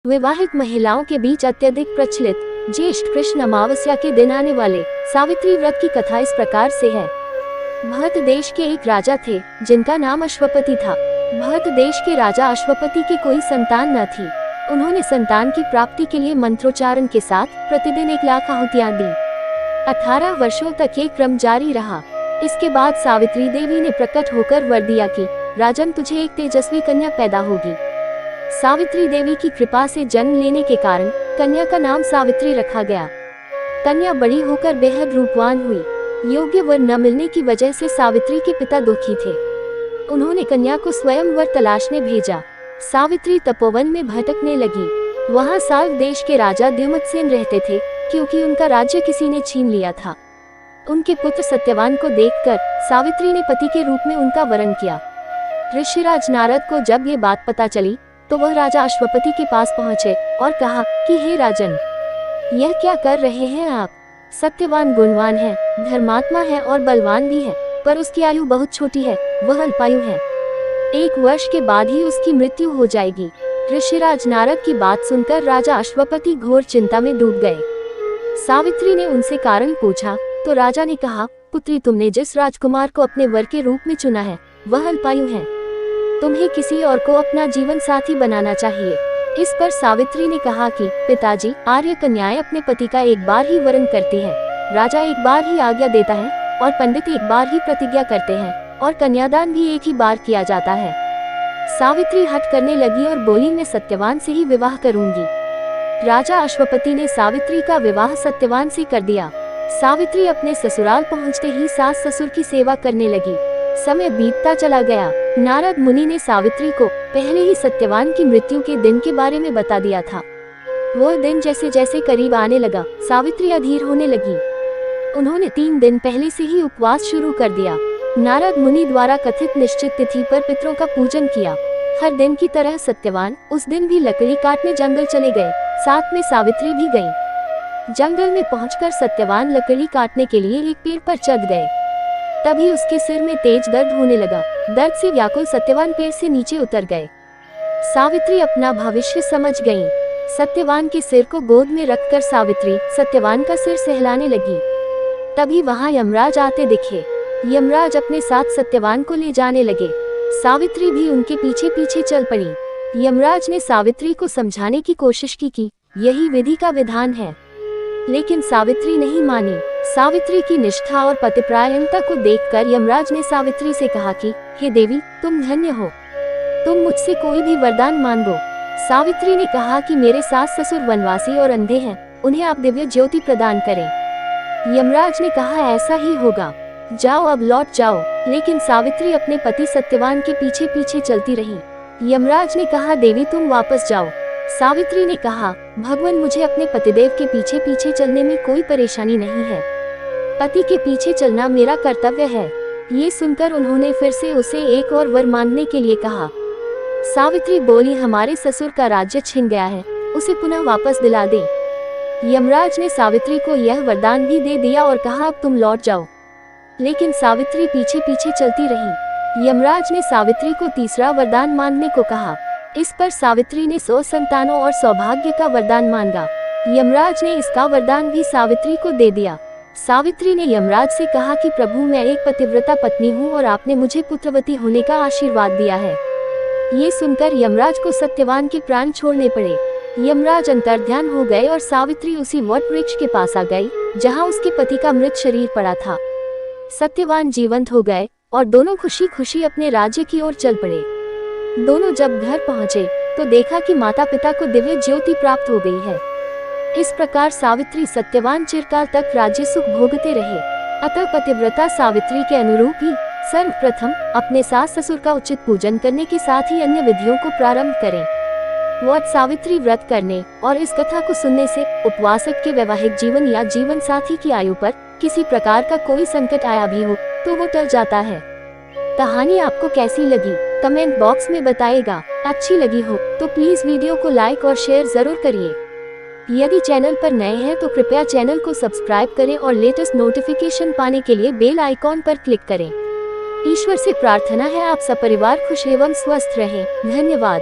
विवाहित महिलाओं के बीच अत्यधिक प्रचलित ज्येष्ठ कृष्ण अमावस्या के दिन आने वाले सावित्री व्रत की कथा इस प्रकार से है। भरत देश के एक राजा थे जिनका नाम अश्वपति था। भरत देश के राजा अश्वपति की कोई संतान न थी। उन्होंने संतान की प्राप्ति के लिए मंत्रोच्चारण के साथ प्रतिदिन 1 लाख आहुतियां दी। 18 वर्षों तक ये क्रम जारी रहा। इसके बाद सावित्री देवी ने प्रकट होकर वर दिया कि राजन, तुझे एक तेजस्वी कन्या पैदा होगी। सावित्री देवी की कृपा से जन्म लेने के कारण कन्या का नाम सावित्री रखा गया। कन्या बड़ी होकर बेहद रूपवान हुई। योग्य वर न मिलने की वजह से सावित्री के पिता दुखी थे। उन्होंने कन्या को स्वयं वर तलाशने भेजा। सावित्री तपोवन में भटकने लगी। वहां साल्व देश के राजा द्युमत्सेन रहते थे, क्योंकि उनका राज्य किसी ने छीन लिया था। उनके पुत्र सत्यवान को देखकर सावित्री ने पति के रूप में उनका वरण किया। ऋषिराज नारद को जब ये बात पता चली तो वह राजा अश्वपति के पास पहुंचे और कहा कि हे राजन, यह क्या कर रहे हैं आप? सत्यवान गुणवान है, धर्मात्मा है और बलवान भी है, पर उसकी आयु बहुत छोटी है, वह अल्पायु है। 1 वर्ष के बाद ही उसकी मृत्यु हो जाएगी। ऋषिराज नारद की बात सुनकर राजा अश्वपति घोर चिंता में डूब गए। सावित्री ने उनसे कारण पूछा तो राजा ने कहा, पुत्री, तुमने जिस राजकुमार को अपने वर के रूप में चुना है वह अल्पायु है। तुम्हें किसी और को अपना जीवन साथी बनाना चाहिए। इस पर सावित्री ने कहा कि पिताजी, आर्य कन्याएं अपने पति का 1 बार ही वरण करती हैं। राजा 1 बार ही आज्ञा देता है और पंडित 1 बार ही प्रतिज्ञा करते हैं और कन्यादान भी 1 ही बार किया जाता है। सावित्री हट करने लगी और बोली, मैं सत्यवान से ही विवाह करूंगी। राजा अश्वपति ने सावित्री का विवाह सत्यवान से कर दिया। सावित्री अपने ससुराल पहुंचते ही सास ससुर की सेवा करने लगी। समय बीतता चला गया। नारद मुनि ने सावित्री को पहले ही सत्यवान की मृत्यु के दिन के बारे में बता दिया था। वो दिन जैसे जैसे करीब आने लगा, सावित्री अधीर होने लगी। उन्होंने 3 दिन पहले से ही उपवास शुरू कर दिया। नारद मुनि द्वारा कथित निश्चित तिथि पर पितरों का पूजन किया। हर दिन की तरह सत्यवान उस दिन भी लकड़ी काटने जंगल चले गए। साथ में सावित्री भी गयी। जंगल में पहुंचकर सत्यवान लकड़ी काटने के लिए एक पेड़ पर चढ़ गए। तभी उसके सिर में तेज दर्द होने लगा। दर्द से व्याकुल सत्यवान पेड़ से नीचे उतर गए। सावित्री अपना भविष्य समझ गईं। सत्यवान के सिर को गोद में रखकर सावित्री सत्यवान का सिर सहलाने लगी। तभी वहां यमराज आते दिखे। यमराज अपने साथ सत्यवान को ले जाने लगे। सावित्री भी उनके पीछे पीछे चल पड़ी। यमराज ने सावित्री को समझाने की कोशिश की कि यही विधि का विधान है, लेकिन सावित्री नहीं मानी। सावित्री की निष्ठा और पतिपरायणता को देखकर यमराज ने सावित्री से कहा कि हे देवी, तुम धन्य हो, तुम मुझसे कोई भी वरदान मांगो। सावित्री ने कहा कि मेरे सास ससुर वनवासी और अंधे हैं, उन्हें आप दिव्य ज्योति प्रदान करें। यमराज ने कहा, ऐसा ही होगा, जाओ अब लौट जाओ। लेकिन सावित्री अपने पति सत्यवान के पीछे पीछे चलती रही। यमराज ने कहा, देवी तुम वापस जाओ। सावित्री ने कहा, भगवान, मुझे अपने पतिदेव के पीछे पीछे चलने में कोई परेशानी नहीं है। पति के पीछे चलना मेरा कर्तव्य है। ये सुनकर उन्होंने फिर से उसे एक और वर मांगने के लिए कहा। सावित्री बोली, हमारे ससुर का राज्य छिन गया है, उसे पुनः वापस दिला दे। यमराज ने सावित्री को यह वरदान भी दे दिया और कहा, अब तुम लौट जाओ। लेकिन सावित्री पीछे पीछे चलती रही। यमराज ने सावित्री को तीसरा वरदान मांगने को कहा। इस पर सावित्री ने 100 संतानों और सौभाग्य का वरदान मांगा। यमराज ने इसका वरदान भी सावित्री को दे दिया। सावित्री ने यमराज से कहा कि प्रभु, मैं एक पतिव्रता पत्नी हूँ और आपने मुझे पुत्रवती होने का आशीर्वाद दिया है। ये सुनकर यमराज को सत्यवान के प्राण छोड़ने पड़े। यमराज अंतर्ध्यान हो गए और सावित्री उसी वट वृक्ष के पास आ गई जहाँ उसके पति का मृत शरीर पड़ा था। सत्यवान जीवंत हो गए और दोनों खुशी खुशी अपने राज्य की ओर चल पड़े। दोनों जब घर पहुंचे तो देखा कि माता पिता को दिव्य ज्योति प्राप्त हो गई है। इस प्रकार सावित्री सत्यवान चिरकाल तक राज्य सुख भोगते रहे। अतः पतिव्रता सावित्री के अनुरूप ही सर्वप्रथम अपने सास ससुर का उचित पूजन करने के साथ ही अन्य विधियों को प्रारंभ करें। वट सावित्री व्रत करने और इस कथा को सुनने से उपवासक के वैवाहिक जीवन या जीवन साथी की आयु पर किसी प्रकार का कोई संकट आया भी हो तो वो टल जाता है। कहानी आपको कैसी लगी कमेंट बॉक्स में बताइएगा। अच्छी लगी हो तो प्लीज वीडियो को लाइक और शेयर जरूर करिए। यदि चैनल पर नए हैं तो कृपया चैनल को सब्सक्राइब करें और लेटेस्ट नोटिफिकेशन पाने के लिए बेल आइकॉन पर क्लिक करें। ईश्वर से प्रार्थना है आप सपरिवार खुश एवं स्वस्थ रहें। धन्यवाद।